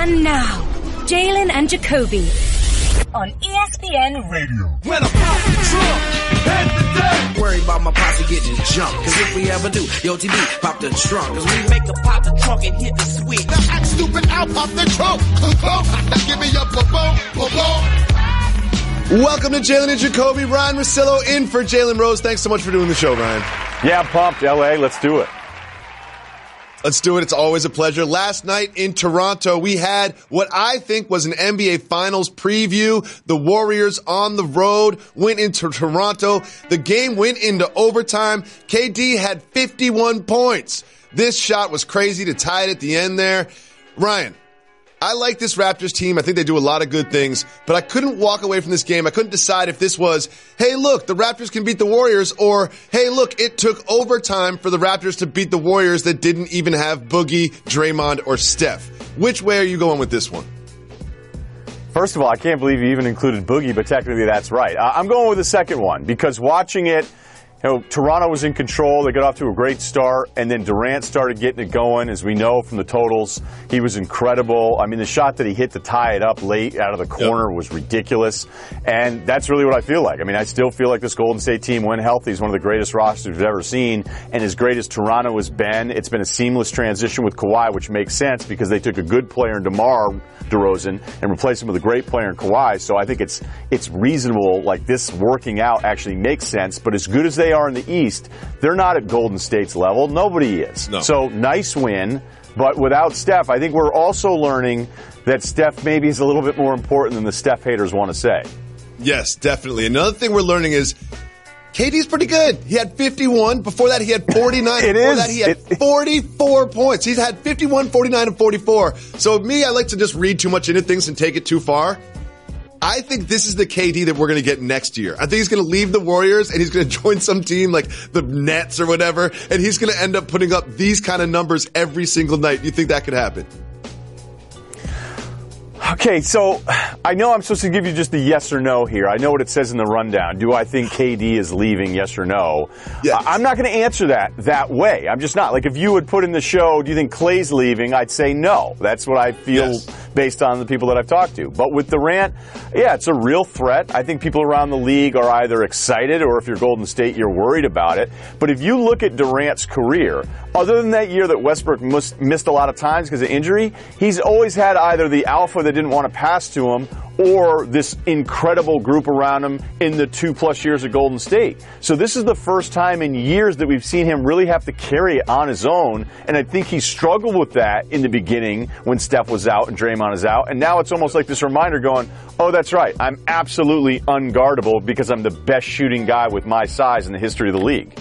And now, Jalen and Jacoby on ESPN Radio. When I pop the trunk, head the deck. Worry about my posse getting jumped. Cause if we ever do, yo, TB, pop the trunk. Cause we make a pop the trunk and hit the switch. Now act stupid, I'll pop the trunk. Give me a boom. Welcome to Jalen and Jacoby. Ryan Russillo in for Jalen Rose. Thanks so much for doing the show, Ryan. Yeah, I'm pumped. LA, let's do it. Let's do it. It's always a pleasure. Last night in Toronto, we had what I think was an NBA Finals preview. The Warriors on the road went into Toronto. The game went into overtime. KD had 51 points. This shot was crazy to tie it at the end there. Ryan, I like this Raptors team. I think they do a lot of good things, but I couldn't walk away from this game. I couldn't decide if this was, hey, look, the Raptors can beat the Warriors, or, hey, look, it took overtime for the Raptors to beat the Warriors that didn't even have Boogie, Draymond, or Steph. Which way are you going with this one? First of all, I can't believe you even included Boogie, but technically that's right. I'm going with the second one because watching it, you know, Toronto was in control. They got off to a great start, and then Durant started getting it going. As we know from the totals, he was incredible. I mean, the shot that he hit to tie it up late out of the corner was ridiculous, and that's really what I feel like. I mean, I still feel like this Golden State team, when healthy, is one of the greatest rosters we've ever seen, and as great as Toronto has been, it's been a seamless transition with Kawhi, which makes sense because they took a good player in DeMar DeRozan and replaced him with a great player in Kawhi, so I think it's reasonable, like this working out actually makes sense, but as good as they are in the East, they're not at Golden State's level. Nobody is. No. So nice win, but without Steph, I think we're also learning that Steph maybe is a little bit more important than the Steph haters want to say. Yes, definitely. Another thing we're learning is KD's pretty good. He had 51. Before that, he had 49. Before that, he had 44 points. He's had 51, 49, and 44. So me, I like to just read too much into things and take it too far. I think this is the KD that we're going to get next year. I think he's going to leave the Warriors and he's going to join some team like the Nets or whatever, and he's going to end up putting up these kind of numbers every single night. Do you think that could happen? Okay, so I know I'm supposed to give you just the yes or no here. I know what it says in the rundown. Do I think KD is leaving, yes or no? Yes. I'm not going to answer that way. I'm just not. Like, if you would put in the show, do you think Klay's leaving? I'd say no. That's what I feel based on the people that I've talked to. But with Durant, yeah, it's a real threat. I think people around the league are either excited or if you're Golden State, you're worried about it. But if you look at Durant's career, other than that year that Westbrook missed a lot of times because of injury, he's always had either the alpha that didn't want to pass to him or this incredible group around him in the 2+ years at Golden State. So this is the first time in years that we've seen him really have to carry it on his own, and I think he struggled with that in the beginning when Steph was out and Draymond is out, and now it's almost like this reminder going, oh, that's right, I'm absolutely unguardable because I'm the best shooting guy with my size in the history of the league.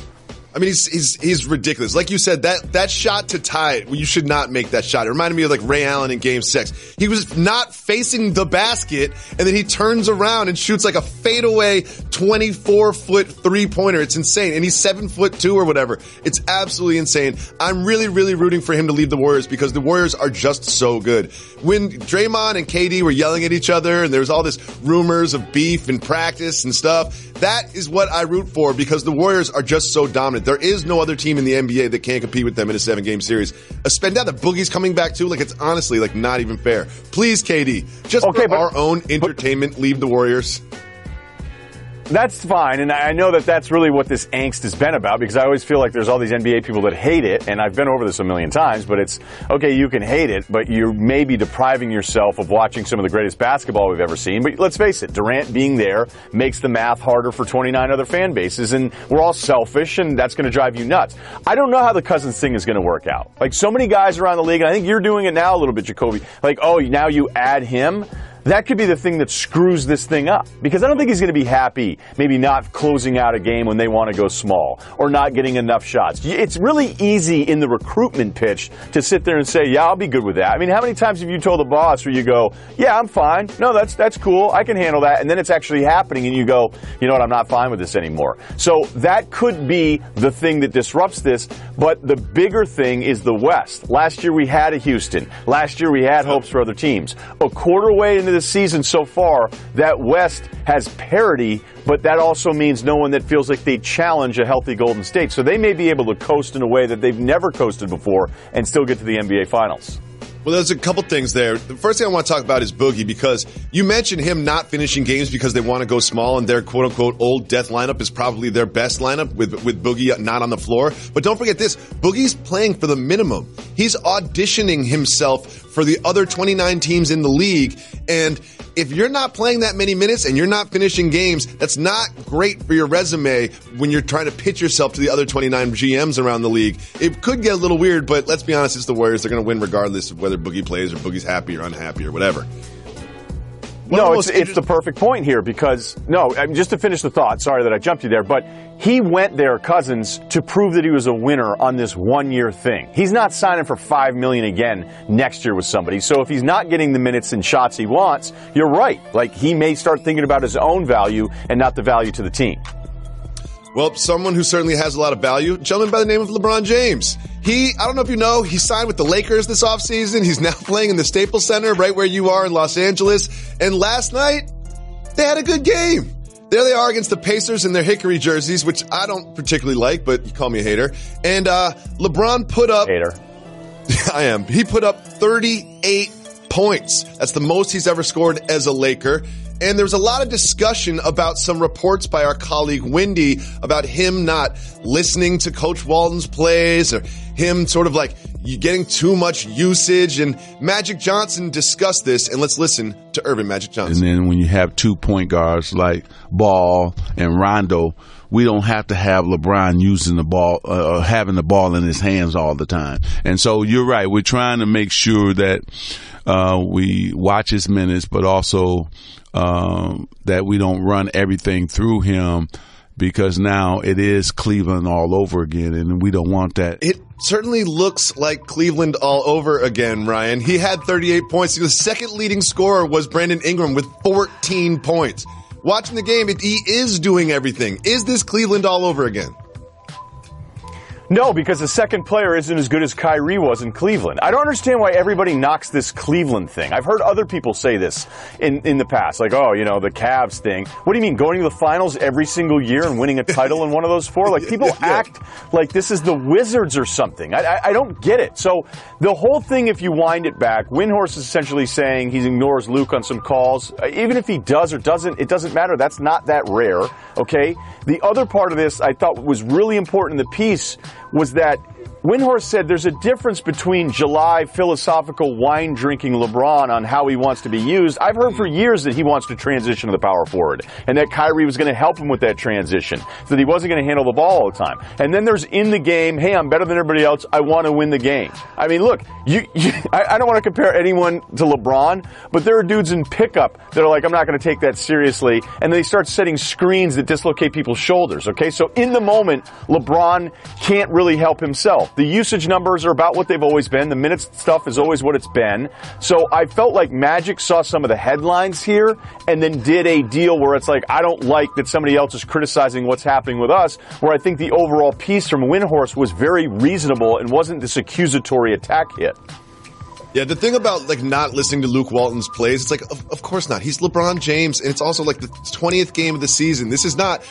I mean, he's ridiculous. Like you said, that shot to tie it, well, you should not make that shot. It reminded me of like Ray Allen in Game 6. He was not facing the basket, and then he turns around and shoots like a fadeaway 24-foot three-pointer. It's insane. And he's 7'2" or whatever. It's absolutely insane. I'm really, really rooting for him to leave the Warriors because the Warriors are just so good. When Draymond and KD were yelling at each other and there was all this rumors of beef in practice and stuff, that is what I root for because the Warriors are just so dominant. There is no other team in the NBA that can compete with them in a 7-game series. Now that Boogie's coming back too, like it's honestly like not even fair. Please, KD, just for our own entertainment, leave the Warriors. That's fine, and I know that that's really what this angst has been about because I always feel like there's all these NBA people that hate it, and I've been over this a million times, but it's, okay, you can hate it, but you may be depriving yourself of watching some of the greatest basketball we've ever seen. But let's face it, Durant being there makes the math harder for 29 other fan bases, and we're all selfish, and that's going to drive you nuts. I don't know how the Cousins thing is going to work out. Like, so many guys around the league, and I think you're doing it now a little bit, Jacoby, like, oh, now you add him? That could be the thing that screws this thing up. Because I don't think he's going to be happy maybe not closing out a game when they want to go small or not getting enough shots. It's really easy in the recruitment pitch to sit there and say, yeah, I'll be good with that. I mean, how many times have you told the boss where you go, yeah, I'm fine. No, that's cool. I can handle that. And then it's actually happening and you go, you know what, I'm not fine with this anymore. So that could be the thing that disrupts this. But the bigger thing is the West. Last year we had a Houston. Last year we had hopes for other teams. A quarter way into this season so far, that West has parity, but that also means no one that feels like they challenge a healthy Golden State. So they may be able to coast in a way that they've never coasted before and still get to the NBA Finals. Well, there's a couple things there. The first thing I want to talk about is Boogie, because you mentioned him not finishing games because they want to go small, and their quote-unquote old death lineup is probably their best lineup with Boogie not on the floor. But don't forget this, Boogie's playing for the minimum. He's auditioning himself for the other 29 teams in the league, and if you're not playing that many minutes and you're not finishing games, that's not great for your resume when you're trying to pitch yourself to the other 29 GMs around the league. It could get a little weird, but let's be honest, it's the Warriors. They're going to win regardless of whether Boogie plays or Boogie's happy or unhappy or whatever. No, it's the perfect point here because, just to finish the thought, sorry that I jumped you there, but he went there, Cousins, to prove that he was a winner on this one-year thing. He's not signing for $5 million again next year with somebody. So if he's not getting the minutes and shots he wants, you're right. Like, he may start thinking about his own value and not the value to the team. Well, someone who certainly has a lot of value, a gentleman by the name of LeBron James. I don't know if you know, he signed with the Lakers this offseason. He's now playing in the Staples Center right where you are in Los Angeles. And last night, they had a good game. There they are against the Pacers in their hickory jerseys, which I don't particularly like, but you call me a hater. And LeBron put up... Hater. I am. He put up 38 points. That's the most he's ever scored as a Laker. And there was a lot of discussion about some reports by our colleague Wendy about him not listening to Coach Walton's plays or him sort of like getting too much usage. And Magic Johnson discussed this. And let's listen to Urban Magic Johnson. And then when you have 2 point guards like Ball and Rondo, we don't have to have LeBron using the ball, having the ball in his hands all the time. And so you're right. We're trying to make sure that we watch his minutes, but also that we don't run everything through him, because now it is Cleveland all over again, and we don't want that. It certainly looks like Cleveland all over again, Ryan. He had 38 points. The second leading scorer was Brandon Ingram with 14 points. Watching the game, he is doing everything. Is this Cleveland all over again? No, because the second player isn't as good as Kyrie was in Cleveland. I don't understand why everybody knocks this Cleveland thing. I've heard other people say this in the past, like, the Cavs thing. What do you mean, going to the finals every single year and winning a title in one of those four? Like, people act like this is the Wizards or something. I don't get it. So the whole thing, if you wind it back, Windhorst is essentially saying he ignores Luke on some calls. Even if he does or doesn't, it doesn't matter. That's not that rare, okay? The other part of this I thought was really important in the piece was that Windhorst said there's a difference between July philosophical wine-drinking LeBron on how he wants to be used. I've heard for years that he wants to transition to the power forward and that Kyrie was going to help him with that transition, that he wasn't going to handle the ball all the time. And then there's in the game, hey, I'm better than everybody else. I want to win the game. I mean, look, I don't want to compare anyone to LeBron, but there are dudes in pickup that are like, I'm not going to take that seriously. And they start setting screens that dislocate people's shoulders, okay? So in the moment, LeBron can't really help himself. The usage numbers are about what they've always been. The minutes stuff is always what it's been. So I felt like Magic saw some of the headlines here and then did a deal where it's like, I don't like that somebody else is criticizing what's happening with us, where I think the overall piece from Windhorst was very reasonable and wasn't this accusatory attack hit. Yeah, the thing about not listening to Luke Walton's plays, it's like, of course not. He's LeBron James, and it's also like the 20th game of the season. This is not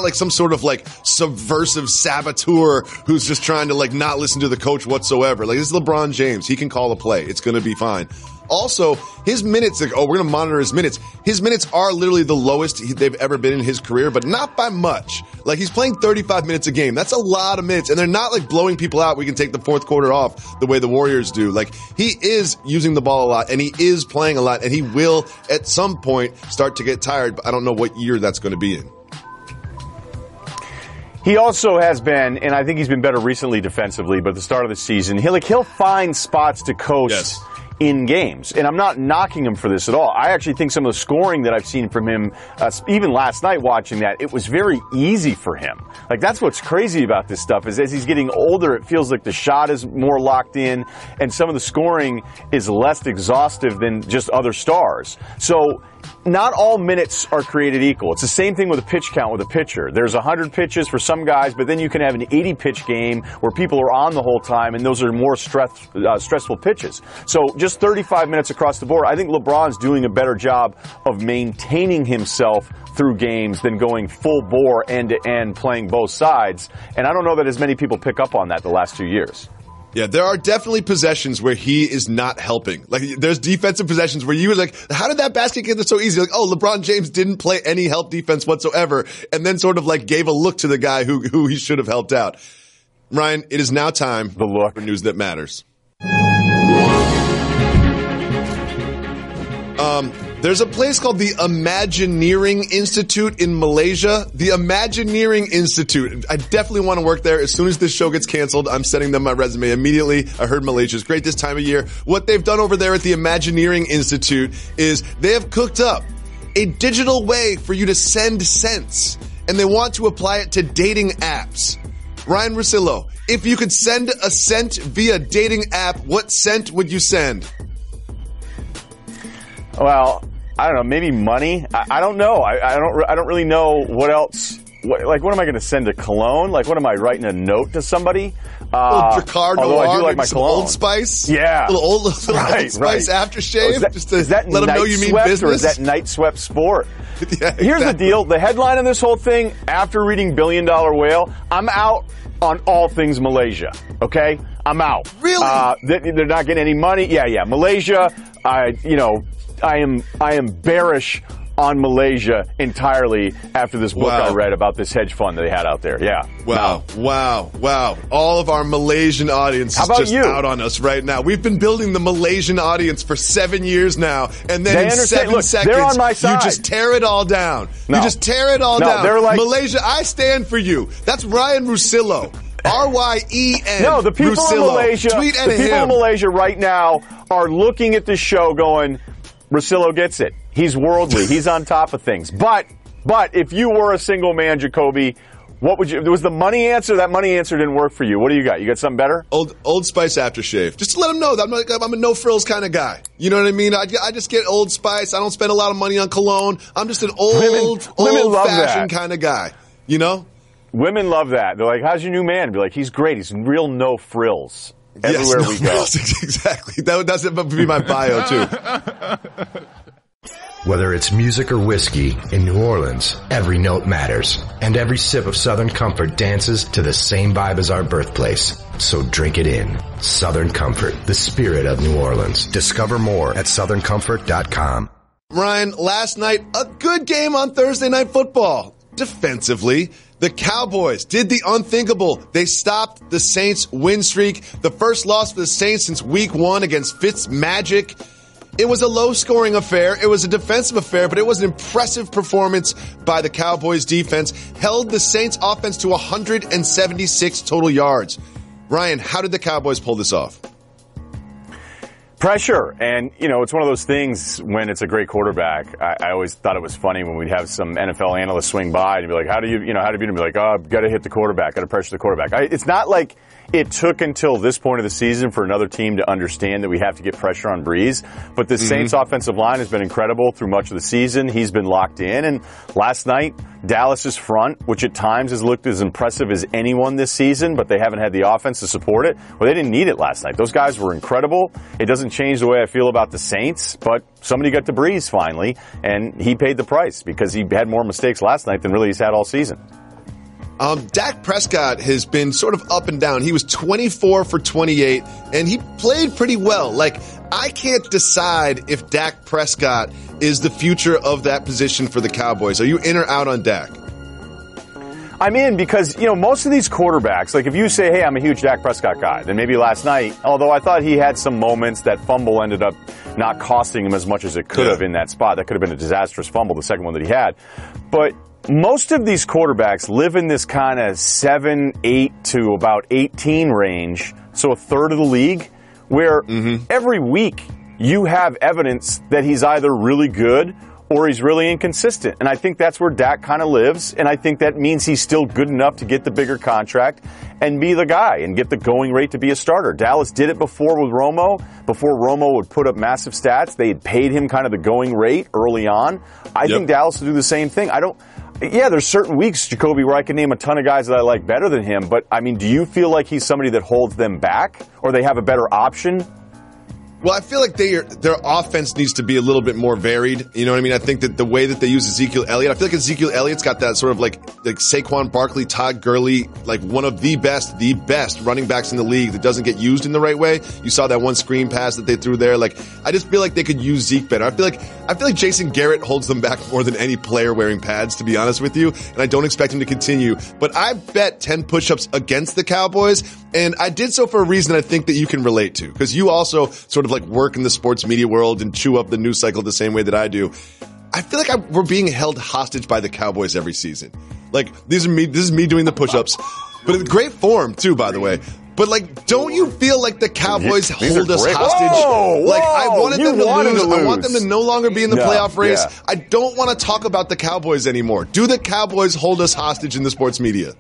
like some sort of subversive saboteur who's just trying to not listen to the coach whatsoever. This is LeBron James. He can call a play. It's going to be fine. Also, his minutes, we're going to monitor his minutes. His minutes are literally the lowest they've ever been in his career, but not by much. He's playing 35 minutes a game. That's a lot of minutes. And they're not blowing people out. We can take the fourth quarter off the way the Warriors do. He is using the ball a lot, and he is playing a lot, and he will at some point start to get tired, but I don't know what year that's going to be in. He also has been, and I think he's been better recently defensively, but at the start of the season, he'll find spots to coast. Yes. In games. And I'm not knocking him for this at all. I actually think some of the scoring that I've seen from him, even last night watching that, it was very easy for him. That's what's crazy about this stuff is as he's getting older, it feels like the shot is more locked in and some of the scoring is less exhaustive than just other stars. So not all minutes are created equal. It's the same thing with a pitch count with a pitcher. There's 100 pitches for some guys, but then you can have an 80-pitch game where people are on the whole time, and those are more stressful pitches. So just 35 minutes across the board. I think LeBron's doing a better job of maintaining himself through games than going full bore end-to-end playing both sides. And I don't know that as many people pick up on that the last 2 years. Yeah, there are definitely possessions where he is not helping. Like, there's defensive possessions where you were like, how did that basket get there so easy? Like, oh, LeBron James didn't play any help defense whatsoever, and then sort of like gave a look to the guy who he should have helped out. Ryan, it is now time for news that matters. There's a place called the Imagineering Institute in Malaysia. The Imagineering Institute. I definitely want to work there. As soon as this show gets canceled, I'm sending them my resume immediately. I heard Malaysia's great this time of year. What they've done over there at the Imagineering Institute is they have cooked up a digital way for you to send cents, and they want to apply it to dating apps. Ryan Russillo, if you could send a cent via dating app, what cent would you send? Well, I don't know. Maybe money. I don't know. I don't really know what else. What am I going to send to Cologne? Like, what am I writing a note to somebody? Although I do like my some cologne. Old Spice. Yeah, little Old Spice aftershave. Just to let them know you mean business, or is that Night Swept Sport? Yeah, exactly. Here's the deal. The headline of this whole thing, after reading $1 Billion Whale, I'm out on all things Malaysia. Okay, I'm out. Really? They're not getting any money. Yeah. Malaysia. I am bearish on Malaysia entirely after this book I read about this hedge fund that they had out there. Yeah. Wow. All of our Malaysian audience is just out on us right now. We've been building the Malaysian audience for 7 years now, and then in 7 seconds, they're on my side. You just tear it all down. No. You just tear it all down. They're like, Malaysia, I stand for you. That's Ryan Russillo. RYEN. No, the people Russillo. in Malaysia, in Malaysia right now are looking at this show going, Russillo gets it. He's worldly. He's on top of things. But if you were a single man, Jacoby, what would you? Was the money answer? That money answer didn't work for you. What do you got? You got something better? Old Spice aftershave. Just to let them know that I'm a no frills kind of guy. You know what I mean? I just get Old Spice. I don't spend a lot of money on cologne. I'm just an old fashioned kind of guy. You know? Women love that. They're like, "How's your new man?" Be like, "He's great. He's real no frills." Everywhere we go. Exactly. That's be my bio, too. Whether it's music or whiskey, in New Orleans, every note matters. And every sip of Southern Comfort dances to the same vibe as our birthplace. So drink it in. Southern Comfort, the spirit of New Orleans. Discover more at southerncomfort.com. Ryan, last night, a good game on Thursday Night Football. Defensively, the Cowboys did the unthinkable. They stopped the Saints' win streak. The first loss for the Saints since week 1 against Fitzmagic. It was a low-scoring affair. It was a defensive affair, but it was an impressive performance by the Cowboys' defense. Held the Saints' offense to 176 total yards. Ryan, how did the Cowboys pull this off? Pressure. And, it's one of those things when it's a great quarterback. I always thought it was funny when we'd have some NFL analysts swing by and be like, how do you beat him? Be like, got to hit the quarterback, got to pressure the quarterback. It's not like it took until this point of the season for another team to understand that we have to get pressure on Breeze. But the Saints offensive line has been incredible through much of the season. He's been locked in. And last night, Dallas's front, which at times has looked as impressive as anyone this season, but they haven't had the offense to support it. Well, they didn't need it last night. Those guys were incredible. It doesn't change the way I feel about the Saints, but somebody got to Breeze finally, and he paid the price because he had more mistakes last night than really he's had all season. Dak Prescott has been sort of up and down. He was 24 for 28, and he played pretty well. Like, I can't decide if Dak Prescott is the future of that position for the Cowboys. Are you in or out on Dak? I'm in because, most of these quarterbacks, like if you say, hey, I'm a huge Dak Prescott guy, then maybe last night, although I thought he had some moments, that fumble ended up not costing him as much as it could have in that spot. That could have been a disastrous fumble, the second one that he had. But most of these quarterbacks live in this kind of 7, 8 to about 18 range, so a third of the league, where every week you have evidence that he's either really good or he's really inconsistent. And I think that's where Dak kind of lives, and I think that means he's still good enough to get the bigger contract and be the guy and get the going rate to be a starter. Dallas did it before with Romo. Before Romo would put up massive stats, they had paid him kind of the going rate early on. I think Dallas will do the same thing. There's certain weeks, Jacoby, where I can name a ton of guys that I like better than him, but, do you feel like he's somebody that holds them back, or they have a better option? Well, I feel like their offense needs to be a little bit more varied. You know what I mean? I think that the way that they use Ezekiel Elliott, I feel like Ezekiel Elliott's got that sort of like Saquon Barkley, Todd Gurley, like one of the best running backs in the league that doesn't get used in the right way. You saw that one screen pass that they threw there. Like, I just feel like they could use Zeke better. I feel like Jason Garrett holds them back more than any player wearing pads, to be honest with you. And I don't expect him to continue. But I bet 10 push-ups against the Cowboys. And I did so for a reason I think that you can relate to. Because you also sort of like work in the sports media world and chew up the news cycle the same way that I do. I feel like we're being held hostage by the Cowboys every season. Like, this is me doing the push-ups. But in great form, too, by the way. But, like, don't you feel like the Cowboys hold us hostage? Whoa, like, I wanted them to lose. I want them to no longer be in the playoff race. Yeah. I don't want to talk about the Cowboys anymore. Do the Cowboys hold us hostage in the sports media?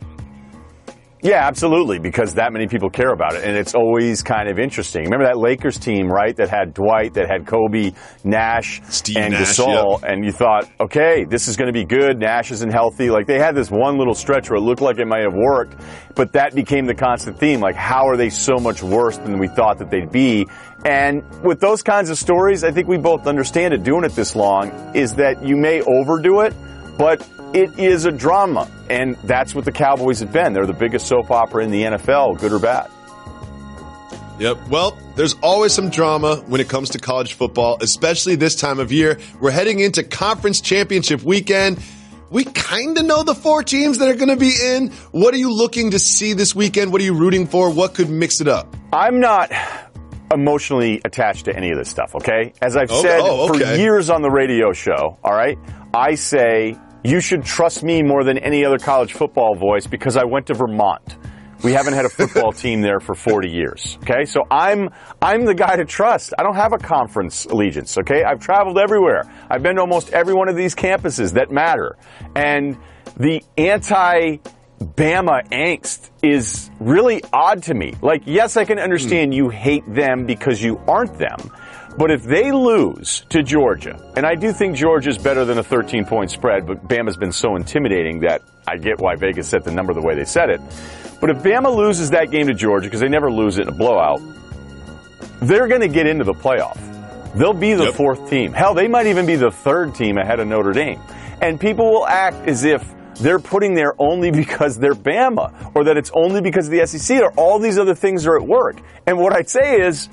Yeah, absolutely, because that many people care about it, and it's always kind of interesting. Remember that Lakers team, right, that had Dwight, that had Kobe, Nash, and Gasol, and you thought, okay, this is going to be good, Nash isn't healthy. Like, they had this one little stretch where it looked like it might have worked, but that became the constant theme. Like, how are they so much worse than we thought that they'd be? And with those kinds of stories, I think we both understand it, doing it this long, is that you may overdo it, but it is a drama, and that's what the Cowboys have been. They're the biggest soap opera in the NFL, good or bad. Yep. Well, there's always some drama when it comes to college football, especially this time of year. We're heading into conference championship weekend. We kind of know the 4 teams that are going to be in. What are you looking to see this weekend? What are you rooting for? What could mix it up? I'm not emotionally attached to any of this stuff, okay? As I've said for years on the radio show, all right, I say you should trust me more than any other college football voice because I went to Vermont. We haven't had a football team there for 40 years, okay? So I'm the guy to trust. I don't have a conference allegiance, okay? I've traveled everywhere. I've been to almost every one of these campuses that matter. And the anti-Bama angst is really odd to me. Like, yes, I can understand you hate them because you aren't them. But if they lose to Georgia, and I do think Georgia's better than a 13-point spread, but Bama's been so intimidating that I get why Vegas set the number the way they set it. But if Bama loses that game to Georgia, because they never lose it in a blowout, they're going to get into the playoff. They'll be the 4th team. Hell, they might even be the 3rd team ahead of Notre Dame. And people will act as if they're putting there only because they're Bama, or that it's only because of the SEC, or all these other things are at work. And what I'd say is,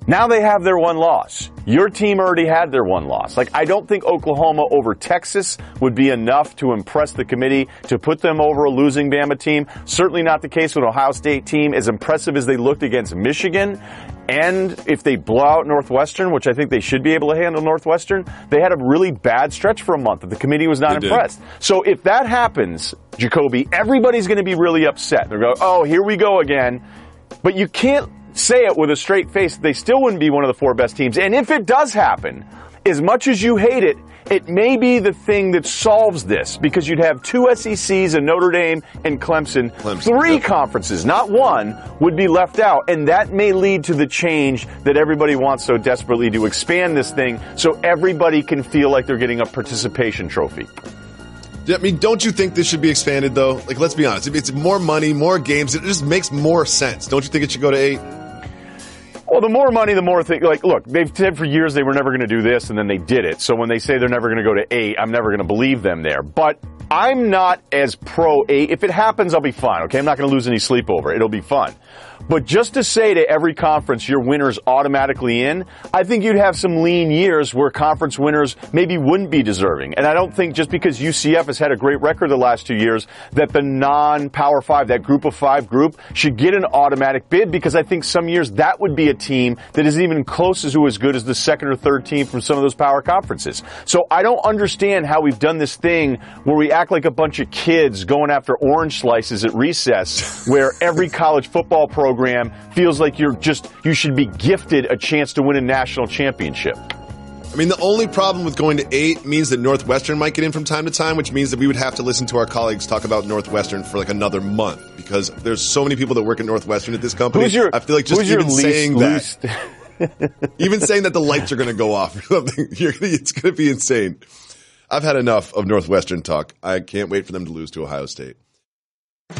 now they have their one loss. Your team already had their one loss. Like, I don't think Oklahoma over Texas would be enough to impress the committee to put them over a losing Bama team. Certainly not the case with an Ohio State team, as impressive as they looked against Michigan. And if they blow out Northwestern, which I think they should be able to handle Northwestern, they had a really bad stretch for a month that the committee was not impressed. So if that happens, Jacoby, everybody's going to be really upset. They're going, oh, here we go again. But you can't say it with a straight face. They still wouldn't be one of the 4 best teams. And if it does happen, as much as you hate it, it may be the thing that solves this, because you'd have 2 SECs and Notre Dame and Clemson 3 conferences, not 1, would be left out. And that may lead to the change that everybody wants so desperately, to expand this thing so everybody can feel like they're getting a participation trophy. I mean, don't you think this should be expanded, though? Like, let's be honest. If it's more money, more games, it just makes more sense. Don't you think it should go to 8? Well, the more money, the more thing. Like, look, they've said for years they were never going to do this, and then they did it. So when they say they're never going to go to 8, I'm never going to believe them there. But I'm not as pro 8. If it happens, I'll be fine, okay? I'm not going to lose any sleep over it. It'll be fun. But just to say to every conference your winner's automatically in, I think you'd have some lean years where conference winners maybe wouldn't be deserving. And I don't think just because UCF has had a great record the last 2 years that the non-Power 5, that group of 5 group, should get an automatic bid, because I think some years that would be a team that isn't even close to as good as the 2nd or 3rd team from some of those power conferences. So I don't understand how we've done this thing where we act like a bunch of kids going after orange slices at recess, where every college football program feels like you should be gifted a chance to win a national championship. I mean, the only problem with going to 8 means that Northwestern might get in from time to time, which means that we would have to listen to our colleagues talk about Northwestern for like another month, because there's so many people that work at Northwestern at this company. I feel like just even saying that, even saying that the lights are going to go off or something, it's going to be insane. I've had enough of Northwestern talk. I can't wait for them to lose to Ohio State.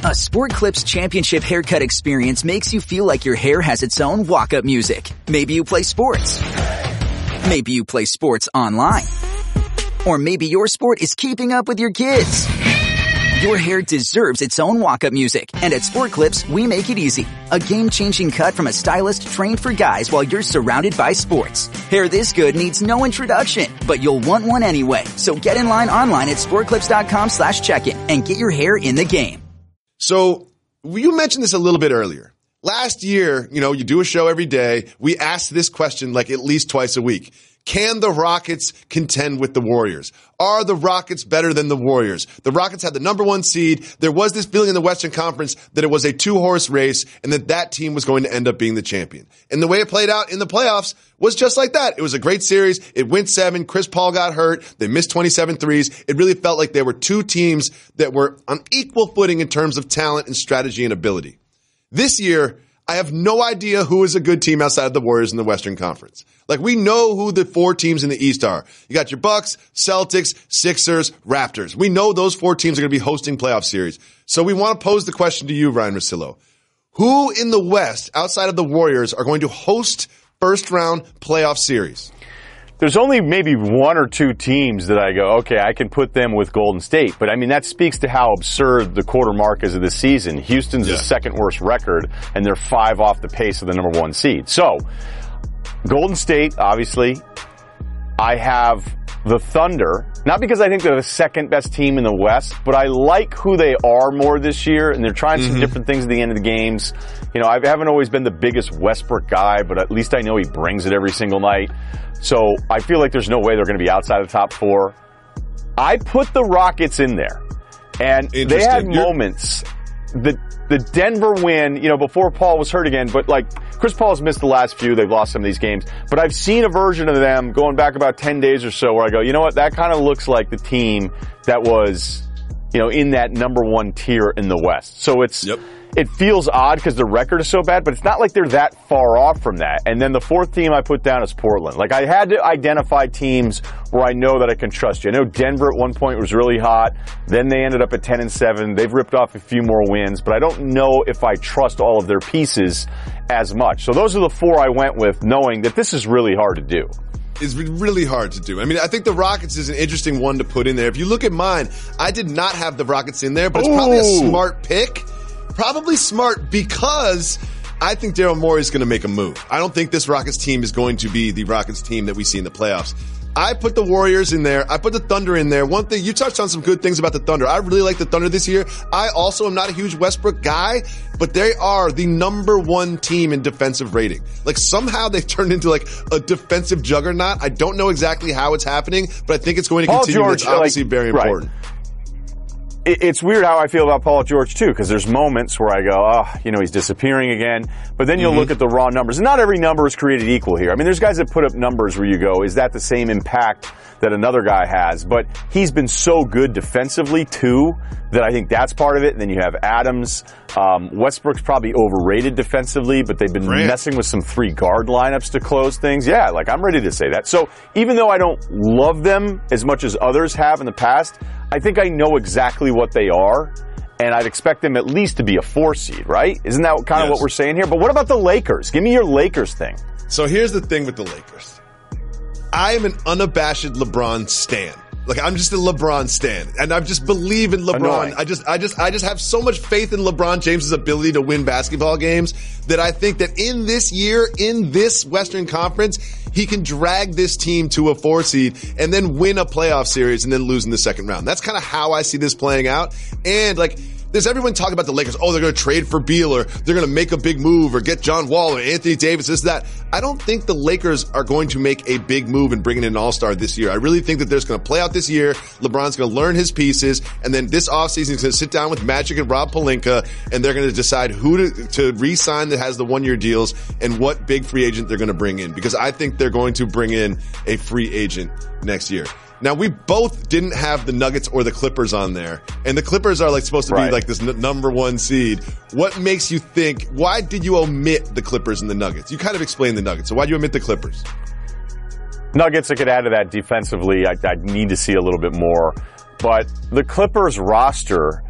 A Sport Clips Championship haircut experience makes you feel like your hair has its own walk-up music. Maybe you play sports. Maybe you play sports online. Or maybe your sport is keeping up with your kids. Your hair deserves its own walk-up music, and at Sport Clips, we make it easy. A game-changing cut from a stylist trained for guys while you're surrounded by sports. Hair this good needs no introduction, but you'll want one anyway. So get in line online at sportclips.com/check-in and get your hair in the game. So you mentioned this a little bit earlier. Last year, you do a show every day. We asked this question like at least twice a week. Can the Rockets contend with the Warriors? Are the Rockets better than the Warriors? The Rockets had the number 1 seed. There was this feeling in the Western Conference that it was a 2-horse race and that team was going to end up being the champion. And the way it played out in the playoffs was just like that. It was a great series. It went 7. Chris Paul got hurt. They missed 27 threes. It really felt like there were two teams that were on equal footing in terms of talent and strategy and ability. This year, I have no idea who is a good team outside of the Warriors in the Western Conference. Like, we know who the 4 teams in the East are. You got your Bucks, Celtics, Sixers, Raptors. We know those 4 teams are going to be hosting playoff series. So we want to pose the question to you, Ryan Russillo. Who in the West, outside of the Warriors, are going to host first-round playoff series? There's only maybe 1 or 2 teams that I go, okay, I can put them with Golden State. But, I mean, that speaks to how absurd the quarter mark is of this season. Houston's the second worst record, and they're 5 off the pace of the number 1 seed. So, Golden State, obviously. I have the Thunder, not because I think they're the second best team in the West, but I like who they are more this year, and they're trying some different things at the end of the games. I haven't always been the biggest Westbrook guy, but at least I know he brings it every single night. So I feel like there's no way they're going to be outside of the top 4. I put the Rockets in there, and they had moments. The Denver win, before Paul was hurt again, but Chris Paul's missed the last few. They've lost some of these games. But I've seen a version of them going back about 10 days or so where I go, you know what? That kind of looks like the team that was, in that number 1 tier in the West. So it feels odd because the record is so bad, but it's not like they're that far off from that. And then the 4th team I put down is Portland. I had to identify teams where I know that I can trust you. I know Denver at one point was really hot. Then they ended up at 10-7. They've ripped off a few more wins, but I don't know if I trust all of their pieces as much. So those are the 4 I went with, knowing that this is really hard to do. It's really hard to do. I mean, I think the Rockets is an interesting one to put in there. If you look at mine, I did not have the Rockets in there, but it's probably a smart pick. Probably smart because I think Daryl Morey is going to make a move. I don't think this Rockets team is going to be the Rockets team that we see in the playoffs. I put the Warriors in there. I put the Thunder in there. One thing, you touched on some good things about the Thunder. I really like the Thunder this year. I also am not a huge Westbrook guy, but they are the number 1 team in defensive rating. Somehow they've turned into a defensive juggernaut. I don't know exactly how it's happening, but I think it's going to continue. It's obviously very important. It's weird how I feel about Paul George, too, because there's moments where I go, he's disappearing again. But then you'll look at the raw numbers. And not every number is created equal here. I mean, there's guys that put up numbers where you go, is that the same impact that another guy has? But he's been so good defensively, too, that I think that's part of it. And then you have Adams. Westbrook's probably overrated defensively, but they've been messing with some 3-guard lineups to close things. Yeah, I'm ready to say that. So even though I don't love them as much as others have in the past, I think I know exactly what they are, and I'd expect them at least to be a 4 seed, right? Isn't that kind of what we're saying here? But what about the Lakers? Give me your Lakers thing. So here's the thing with the Lakers. I am an unabashed LeBron stan. I'm just a LeBron stan, and I just believe in LeBron. Annoying. I just have so much faith in LeBron James's ability to win basketball games that I think that in this year, in this Western Conference, he can drag this team to a 4 seed and then win a playoff series and then lose in the second round. That's kind of how I see this playing out. And there's everyone talking about the Lakers. Oh, they're going to trade for Beal, or they're going to make a big move, or get John Wall, or Anthony Davis, this, that. I don't think the Lakers are going to make a big move and bring in an all-star this year. I really think that they're going to play out this year. LeBron's going to learn his pieces, and then this offseason he's going to sit down with Magic and Rob Pelinka, and they're going to decide who to re-sign that has the 1-year deals and what big free agent they're going to bring in, because I think they're going to bring in a free agent next year. Now, we both didn't have the Nuggets or the Clippers on there, and the Clippers are supposed to be this number 1 seed. What makes you think, why did you omit the Clippers and the Nuggets? You kind of explained the Nuggets, so why did you omit the Clippers? Nuggets, I could add to that defensively. I need to see a little bit more. But the Clippers roster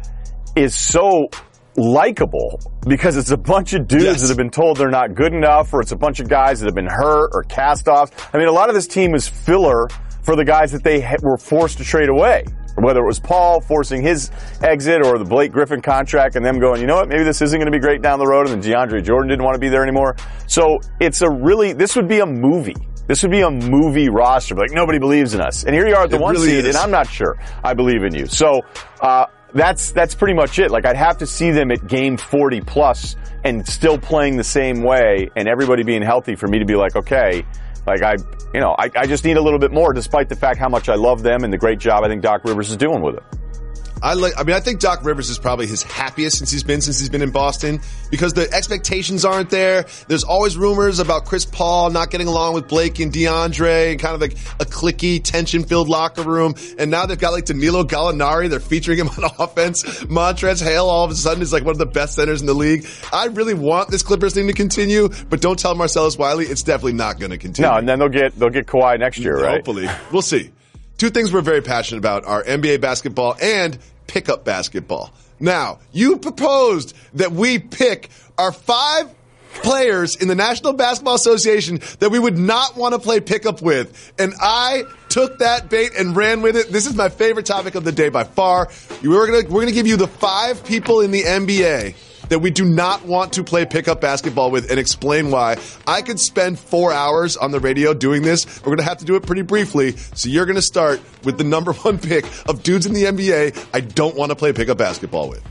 is so likable because it's a bunch of dudes that have been told they're not good enough, or it's a bunch of guys that have been hurt or cast-offs. I mean, a lot of this team is filler for the guys that they were forced to trade away. Whether it was Paul forcing his exit or the Blake Griffin contract and them going, you know what, maybe this isn't going to be great down the road, and then DeAndre Jordan didn't want to be there anymore. So this would be a movie. This would be a movie roster. Like, nobody believes in us. And here you are at the one seed, and I'm not sure I believe in you. So that's pretty much it. Like, I'd have to see them at game 40 plus and still playing the same way and everybody being healthy for me to be like, okay, like I just need a little bit more, despite the fact how much I love them and the great job I think Doc Rivers is doing with it. I think Doc Rivers is probably his happiest since he's been in Boston, because the expectations aren't there. There's always rumors about Chris Paul not getting along with Blake and DeAndre, and kind of like a cliquey, tension-filled locker room. And now they've got like Danilo Gallinari. They're featuring him on offense. Montrezl Harrell all of a sudden is like one of the best centers in the league. I really want this Clippers thing to continue, but don't tell Marcellus Wiley it's definitely not going to continue. No, and then they'll get Kawhi next year, right? Hopefully. We'll see. Two things we're very passionate about are NBA basketball and pickup basketball. Now, you proposed that we pick our 5 players in the National Basketball Association that we would not want to play pickup with, and I took that bait and ran with it. This is my favorite topic of the day by far. We're gonna give you the 5 people in the NBA that we do not want to play pickup basketball with and explain why. I could spend 4 hours on the radio doing this. We're going to have to do it pretty briefly. So you're going to start with the number 1 pick of dudes in the NBA I don't want to play pickup basketball with.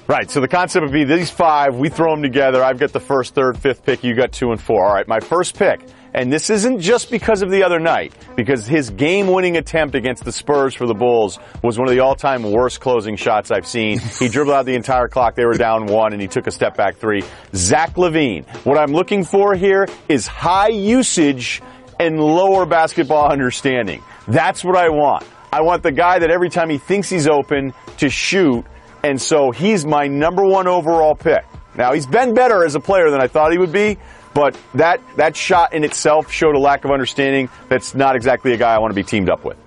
Right. So the concept would be these 5, we throw them together. I've got the 1st, 3rd, 5th pick. You got 2 and 4. All right. My first pick. And this isn't just because of the other night, because his game-winning attempt against the Spurs for the Bulls was one of the all-time worst closing shots I've seen. He dribbled out the entire clock. They were down 1, and he took a step-back 3. Zach LaVine. What I'm looking for here is high usage and lower basketball understanding. That's what I want. I want the guy that every time he thinks he's open to shoot, and so he's my number 1 overall pick. Now, he's been better as a player than I thought he would be, but that shot in itself showed a lack of understanding. That's not exactly a guy I want to be teamed up with.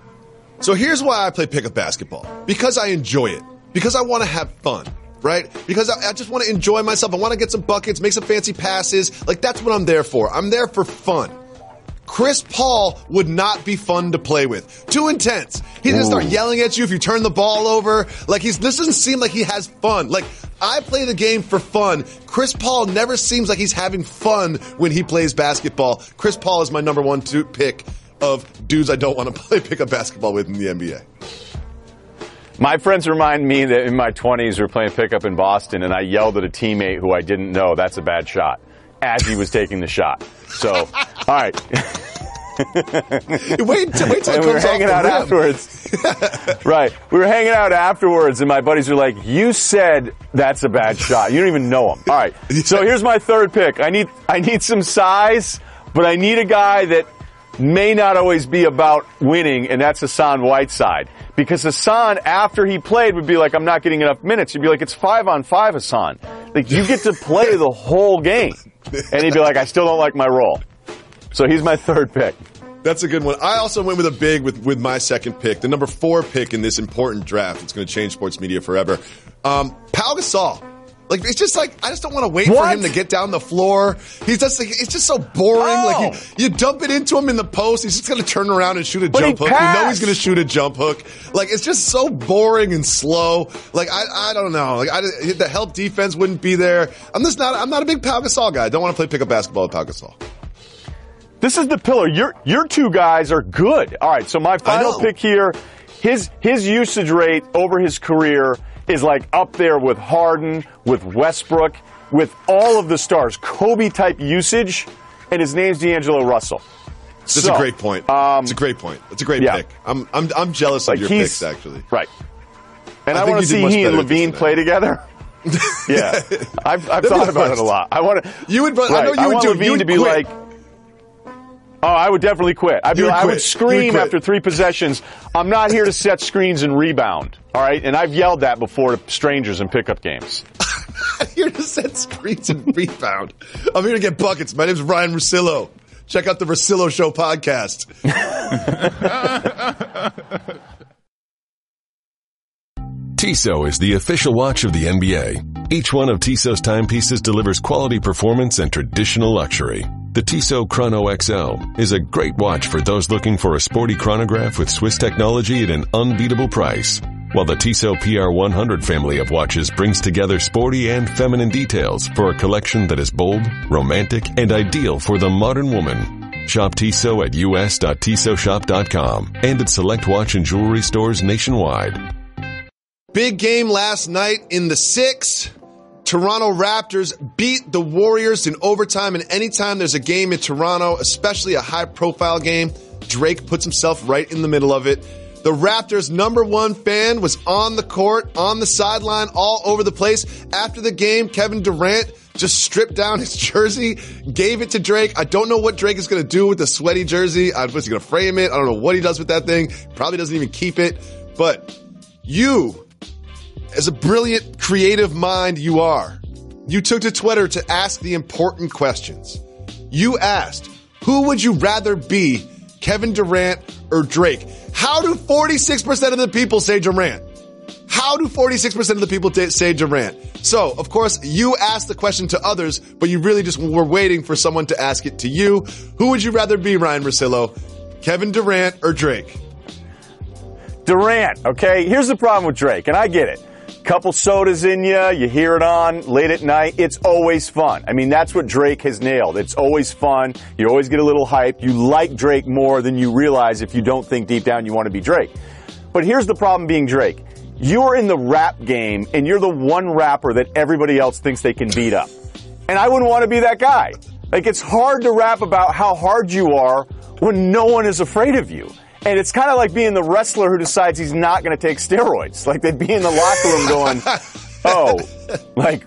So here's why I play pickup basketball. Because I enjoy it. Because I want to have fun, right? Because I just want to enjoy myself. I want to get some buckets, make some fancy passes. Like, that's what I'm there for. I'm there for fun. Chris Paul would not be fun to play with. Too intense. He's going to start yelling at you if you turn the ball over. Like, this doesn't seem like he has fun. Like, I play the game for fun. Chris Paul never seems like he's having fun when he plays basketball. Chris Paul is my number 1 pick of dudes I don't want to play pickup basketball with in the NBA. My friends remind me that in my 20s we were playing pickup in Boston, and I yelled at a teammate who I didn't know, "That's a bad shot," as he was taking the shot. So, all right. wait till it and we were hanging out afterwards. Right. We were hanging out afterwards, and my buddies were like, "You said that's a bad shot. You don't even know him." All right. So here's my 3rd pick. I need some size, but I need a guy that may not always be about winning, and that's Hassan Whiteside. Because Hassan, after he played, would be like, "I'm not getting enough minutes." You'd be like, "It's 5-on-5, Hassan. Like, you get to play the whole game." And he'd be like, "I still don't like my role." So he's my 3rd pick. That's a good one. I also went with a big with my 2nd pick, the number 4 pick in this important draft. It's going to change sports media forever. Pau Gasol. Like, it's just like, I just don't want to wait for him to get down the floor. He's just like, it's just so boring. Like, you dump it into him in the post, he's just going to turn around and shoot a jump hook. You know he's going to shoot a jump hook. Like, it's just so boring and slow. Like, I don't know. Like, the help defense wouldn't be there. I'm not a big Pau Gasol guy. I don't want to play pickup basketball with Pau Gasol. This is the pillar. Your 2 guys are good. All right, so my final pick here, his usage rate over his career is like up there with Harden, with Westbrook, with all of the stars. Kobe-type usage, and his name's D'Angelo Russell. That's a great point. It's a great point. It's a great pick. I'm jealous of your picks, actually. Right. And I want to see he and LaVine play together. Yeah. I've thought about it a lot. I want to. You would. Right. I know you would do. LaVine to be quit. like. Oh, I would definitely quit. I would scream after 3 possessions, "I'm not here to set screens and rebound." All right? And I've yelled that before to strangers in pickup games. I'm here to set screens and rebound. I'm here to get buckets. My name's Ryan Russillo. Check out the Russillo Show podcast. Tissot is the official watch of the NBA. Each one of Tissot's timepieces delivers quality performance and traditional luxury. The Tissot Chrono XL is a great watch for those looking for a sporty chronograph with Swiss technology at an unbeatable price. While the Tissot PR100 family of watches brings together sporty and feminine details for a collection that is bold, romantic, and ideal for the modern woman. Shop Tissot at us.tissotshop.com and at select watch and jewelry stores nationwide. Big game last night in the 6. Toronto Raptors beat the Warriors in overtime, and anytime there's a game in Toronto, especially a high-profile game, Drake puts himself right in the middle of it. The Raptors' number one fan was on the court, on the sideline, all over the place. After the game, Kevin Durant just stripped down his jersey, gave it to Drake. I don't know what Drake is going to do with the sweaty jersey. Was he going to frame it? I don't know what he does with that thing. Probably doesn't even keep it. But you, as a brilliant, creative mind you are, you took to Twitter to ask the important questions. You asked, who would you rather be, Kevin Durant or Drake? How do 46% of the people say Durant? How do 46% of the people say Durant? So, of course, you asked the question to others, but you really just were waiting for someone to ask it to you. Who would you rather be, Ryan Russillo? Kevin Durant or Drake? Durant, okay? Here's the problem with Drake, and I get it. Couple sodas in you hear it on late at night. It's always fun. I mean, that's what Drake has nailed. It's always fun. You always get a little hype. You like Drake more than you realize if you don't think deep down you want to be Drake. But here's the problem being Drake. You're in the rap game, and you're the one rapper that everybody else thinks they can beat up. And I wouldn't want to be that guy. Like, it's hard to rap about how hard you are when no one is afraid of you. And it's kind of like being the wrestler who decides he's not going to take steroids. Like, they'd be in the locker room going, oh, like,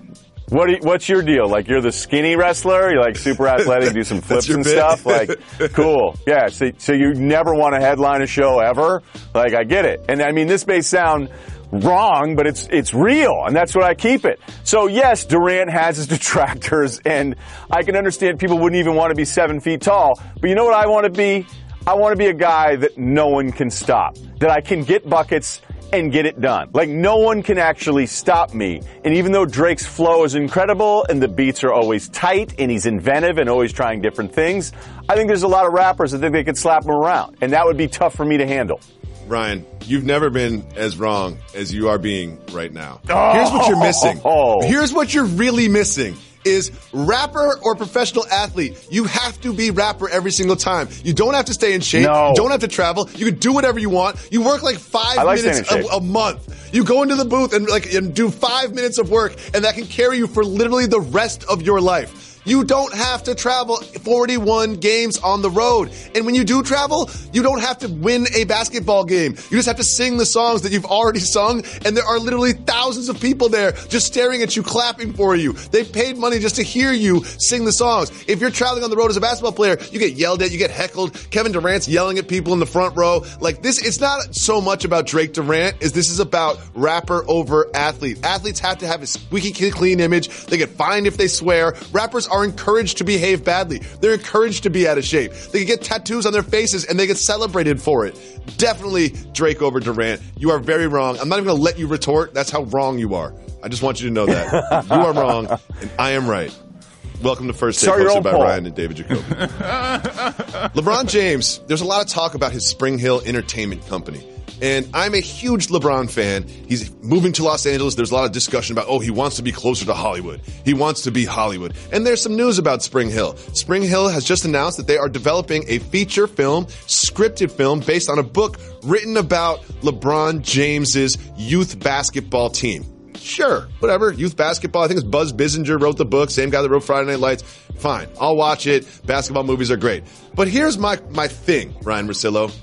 what's your deal? Like, you're the skinny wrestler? You're, like, super athletic, do some flips and stuff? Like, cool. Yeah, so you never want to headline a show ever? Like, I get it. And, I mean, this may sound wrong, but it's real, and that's what I keep it. So, yes, Durant has his detractors, and I can understand people wouldn't even want to be 7 feet tall. But you know what I want to be? I want to be a guy that no one can stop, that I can get buckets and get it done. Like, no one can actually stop me. And even though Drake's flow is incredible and the beats are always tight and he's inventive and always trying different things, I think there's a lot of rappers that think they could slap him around. And that would be tough for me to handle. Ryan, you've never been as wrong as you are being right now. Here's what you're missing. Here's what you're really missing. Is rapper or professional athlete. You have to be rapper every single time. You don't have to stay in shape. No. You don't have to travel. You can do whatever you want. You work like 5 minutes a month. You go into the booth and do 5 minutes of work, and that can carry you for literally the rest of your life. You don't have to travel 41 games on the road. And when you do travel, you don't have to win a basketball game. You just have to sing the songs that you've already sung, and there are literally thousands of people there just staring at you, clapping for you. They've paid money just to hear you sing the songs. If you're traveling on the road as a basketball player, you get yelled at, you get heckled. Kevin Durant's yelling at people in the front row. Like this, it's not so much about Drake Durant as this is about rapper over athlete. Athletes have to have a squeaky clean image. They get fined if they swear. Rappers are encouraged to behave badly. They're encouraged to be out of shape. They can get tattoos on their faces and they get celebrated for it. Definitely Drake over Durant. You are very wrong. I'm not even going to let you retort. That's how wrong you are. I just want you to know that. You are wrong and I am right. Welcome to First Take, hosted by Ryan and David Jacoby. LeBron James, there's a lot of talk about his Spring Hill Entertainment Company. And I'm a huge LeBron fan. He's moving to Los Angeles. There's a lot of discussion about, he wants to be closer to Hollywood. He wants to be Hollywood. And there's some news about Spring Hill. Spring Hill has just announced that they are developing a feature film, scripted film, based on a book written about LeBron James's youth basketball team. Sure, whatever, youth basketball. I think it's Buzz Bissinger wrote the book, same guy that wrote Friday Night Lights. Fine, I'll watch it. Basketball movies are great. But here's my thing, Ryan Russillo.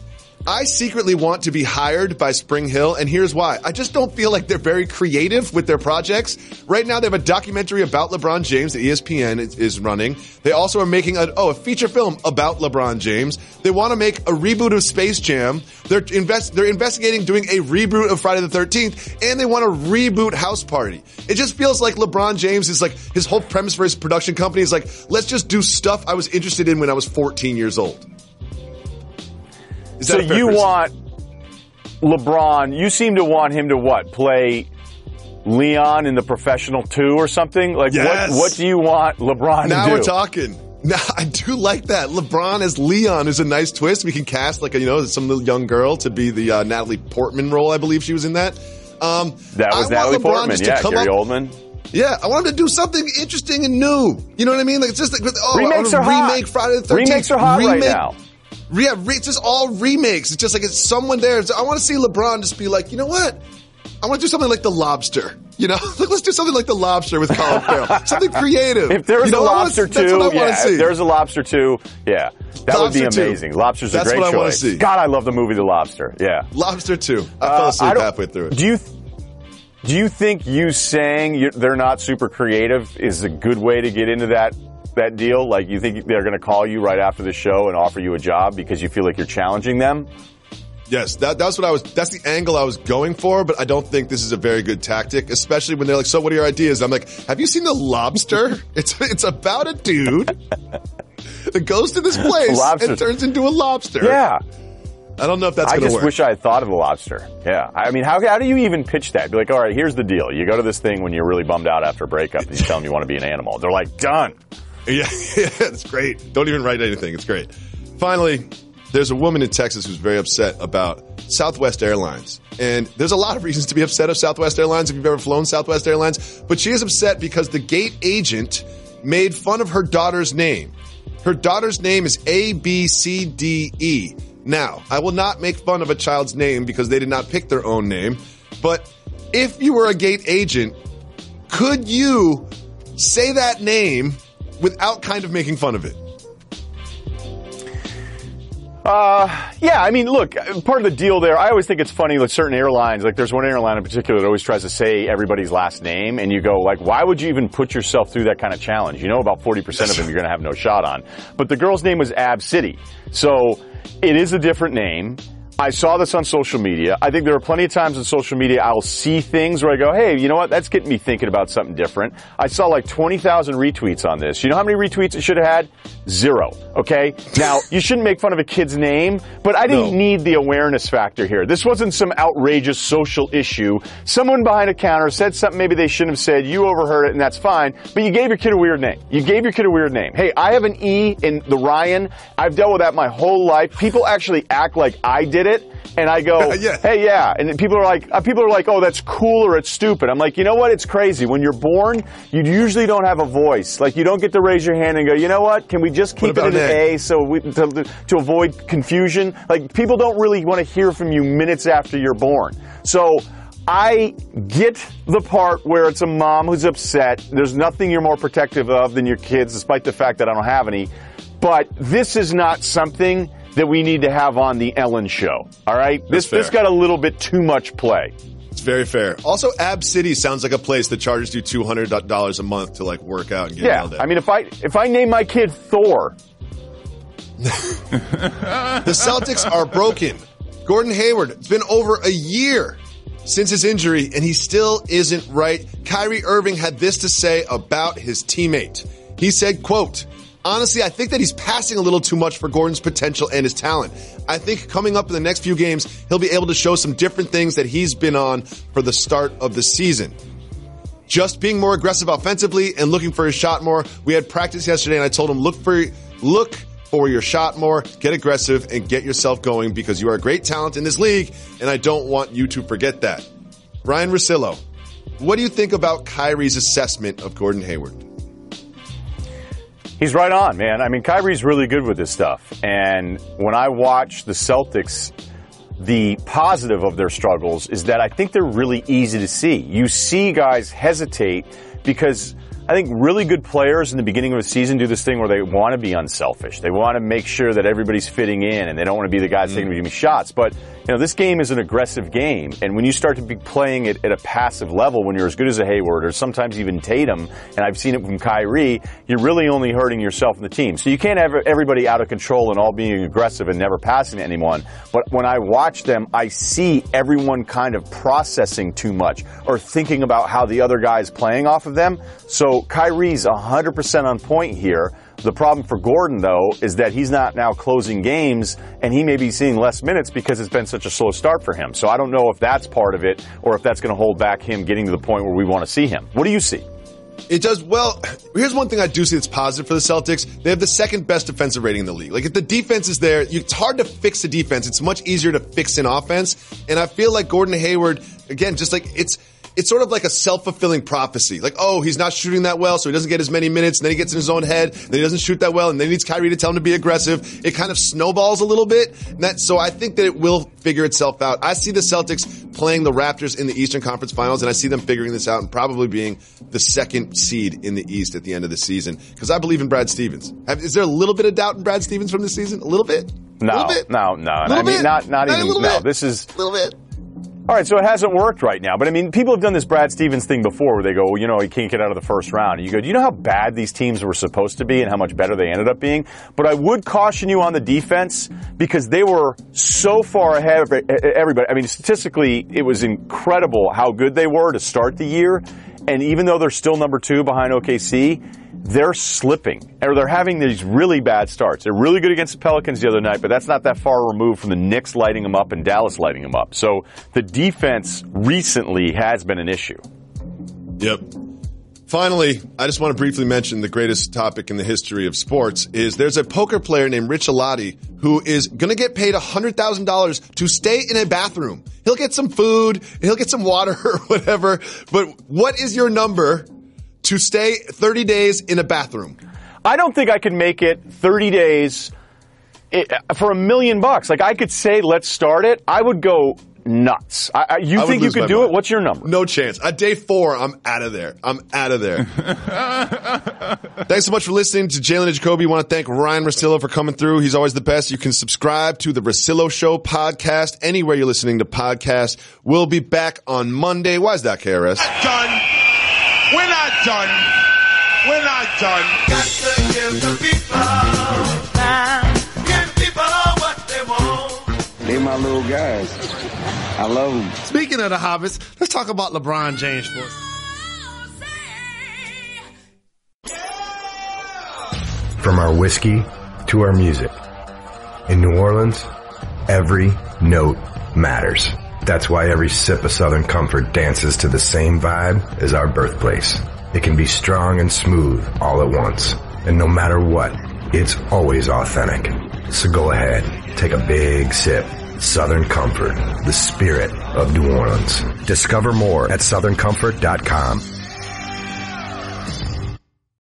I secretly want to be hired by Spring Hill, and here's why. I just don't feel like they're very creative with their projects. Right now, they have a documentary about LeBron James that ESPN is running. They also are making a feature film about LeBron James. They want to make a reboot of Space Jam. They're investigating doing a reboot of Friday the 13th, and they want to reboot House Party. It just feels like LeBron James is like, his whole premise for his production company is like, let's just do stuff I was interested in when I was 14 years old. So you want LeBron, you seem to want him to what? Play Leon in the Professional 2 or something? Like, yes. What do you want LeBron to do? Now we're talking. Now, I do like that. LeBron as Leon is a nice twist. We can cast, like, some little young girl to be the Natalie Portman role. I believe she was in that. That was Natalie Portman, yeah. Gary Oldman. Yeah, I want him to do something interesting and new. You know what I mean? Like, it's just like, remakes are hot. Remake Friday the 13th. Remakes are hot right now. Yeah, it's just all remakes. It's just like it's someone there. I want to see LeBron just be like, you know what? I want to do something like The Lobster. Like, let's do something like The Lobster with Colin Farrell. Something creative. If there's a Lobster 2, that's what I want to see. If there's a Lobster 2, yeah. That would be amazing. 2. Lobster's a great choice. That's what I want to see. God, I love the movie The Lobster. Yeah. Lobster 2. I fell asleep halfway through it. Do you think you saying they're not super creative is a good way to get into that deal? Like, you think they're going to call you right after the show and offer you a job because you feel like you're challenging them? Yes, that's the angle I was going for, but I don't think this is a very good tactic, especially when they're like, so what are your ideas? I'm like, have you seen The Lobster? It's about a dude that goes to this place and turns into a lobster. Yeah. I don't know if that's going to work. I just wish I had thought of The Lobster. Yeah. I mean, how do you even pitch that? Be like, all right, here's the deal. You go to this thing when you're really bummed out after a breakup and you tell them you want to be an animal. They're like, done. Yeah, it's great. Don't even write anything. It's great. Finally, there's a woman in Texas who's very upset about Southwest Airlines. And there's a lot of reasons to be upset of Southwest Airlines if you've ever flown Southwest Airlines. But she is upset because the gate agent made fun of her daughter's name. Her daughter's name is ABCDE. Now, I will not make fun of a child's name because they did not pick their own name. But if you were a gate agent, could you say that name without kind of making fun of it? Yeah, I mean, look, part of the deal there, I always think it's funny with certain airlines, like there's one airline in particular that always tries to say everybody's last name, and you go, like, why would you even put yourself through that kind of challenge? You know about 40% of them you're going to have no shot on. But the girl's name was Ab City, so it is a different name. I saw this on social media. I think there are plenty of times on social media I'll see things where I go, hey, you know what? That's getting me thinking about something different. I saw like 20,000 retweets on this. You know how many retweets it should have had? 0. Okay? Now, you shouldn't make fun of a kid's name, but I didn't need the awareness factor here. This wasn't some outrageous social issue. Someone behind a counter said something maybe they shouldn't have said. You overheard it, and that's fine. But you gave your kid a weird name. Hey, I have an E in the Ryan. I've dealt with that my whole life. People actually act like I did it. And I go, hey, yeah. And people are like, oh, that's cool or it's stupid. I'm like, you know what? It's crazy. When you're born, you usually don't have a voice. Like, you don't get to raise your hand and go, you know what? Can we just keep it at an A to avoid confusion? Like, people don't really want to hear from you minutes after you're born. So I get the part where it's a mom who's upset. There's nothing you're more protective of than your kids, despite the fact that I don't have any. But this is not something that we need to have on the Ellen show. All right? This got a little bit too much play. It's very fair. Also, Ab City sounds like a place that charges you $200 a month to like work out and get yelled at. I mean, if I name my kid Thor. The Celtics are broken. Gordon Hayward, it's been over a year since his injury, and he still isn't right. Kyrie Irving had this to say about his teammate. He said, quote, honestly, I think that he's passing a little too much for Gordon's potential and his talent. I think coming up in the next few games, he'll be able to show some different things that he's been on for the start of the season. Just being more aggressive offensively and looking for his shot more. We had practice yesterday, and I told him, look for your shot more, get aggressive, and get yourself going because you are a great talent in this league, and I don't want you to forget that. Ryan Russillo, what do you think about Kyrie's assessment of Gordon Hayward? He's right on, man. I mean, Kyrie's really good with this stuff. And when I watch the Celtics, the positive of their struggles is that I think they're really easy to see. You see guys hesitate because I think really good players in the beginning of a season do this thing where they want to be unselfish. They want to make sure that everybody's fitting in and they don't want to be the guy that's taking me shots. But, you know, this game is an aggressive game. And when you start to be playing it at a passive level, when you're as good as a Hayward or sometimes even Tatum, and I've seen it from Kyrie, you're really only hurting yourself and the team. So you can't have everybody out of control and all being aggressive and never passing to anyone. But when I watch them, I see everyone kind of processing too much or thinking about how the other guy is playing off of them. So So Kyrie's 100% on point here. The problem for Gordon, though, is that he's not now closing games, and he may be seeing less minutes because it's been such a slow start for him. So I don't know if that's part of it or if that's going to hold back him getting to the point where we want to see him. What do you see? It does. Well, here's one thing I do see that's positive for the Celtics. They have the second best defensive rating in the league. Like, if the defense is there, it's hard to fix the defense. It's much easier to fix an offense. And I feel like Gordon Hayward, again, just like it's sort of like a self-fulfilling prophecy. Like, oh, he's not shooting that well, so he doesn't get as many minutes, and then he gets in his own head, then he doesn't shoot that well, and then he needs Kyrie to tell him to be aggressive. It kind of snowballs a little bit. So I think that it will figure itself out. I see the Celtics playing the Raptors in the Eastern Conference Finals, and I see them figuring this out and probably being the second seed in the East at the end of the season, because I believe in Brad Stevens. Is there a little bit of doubt in Brad Stevens from this season? A little bit? No. A little bit? No. I mean, not even, no, this is... A little bit. All right, so it hasn't worked right now. But, I mean, people have done this Brad Stevens thing before where they go, he can't get out of the first round. And you go, do you know how bad these teams were supposed to be and how much better they ended up being? But I would caution you on the defense because they were so far ahead of everybody. I mean, statistically, it was incredible how good they were to start the year. And even though they're still number 2 behind OKC, they're slipping, or they're having these really bad starts. They're really good against the Pelicans the other night, but that's not that far removed from the Knicks lighting them up and Dallas lighting them up. So the defense recently has been an issue. Yep. Finally, I just want to briefly mention the greatest topic in the history of sports is there's a poker player named Rich Alati who is going to get paid $100,000 to stay in a bathroom. He'll get some food, he'll get some water or whatever, but what is your number to stay 30 days in a bathroom? I don't think I could make it 30 days for $1 million. Like, I could say, let's start it. I would go nuts. You think you could do it? What's your number? No chance. Day 4, I'm out of there. Thanks so much for listening to Jalen and Jacoby. Want to thank Ryan Russillo for coming through. He's always the best. You can subscribe to the Russillo Show podcast anywhere you're listening to podcasts. We'll be back on Monday. Why is that, KRS? Done. We're not done. We're not done. Got to give the people time. Give people what they want. They my little guys. I love them. Speaking of the Hobbits, let's talk about LeBron James for us. From our whiskey to our music. In New Orleans, every note matters. That's why every sip of Southern Comfort dances to the same vibe as our birthplace. It can be strong and smooth all at once. And no matter what, it's always authentic. So go ahead, take a big sip. Southern Comfort, the spirit of New Orleans. Discover more at SouthernComfort.com.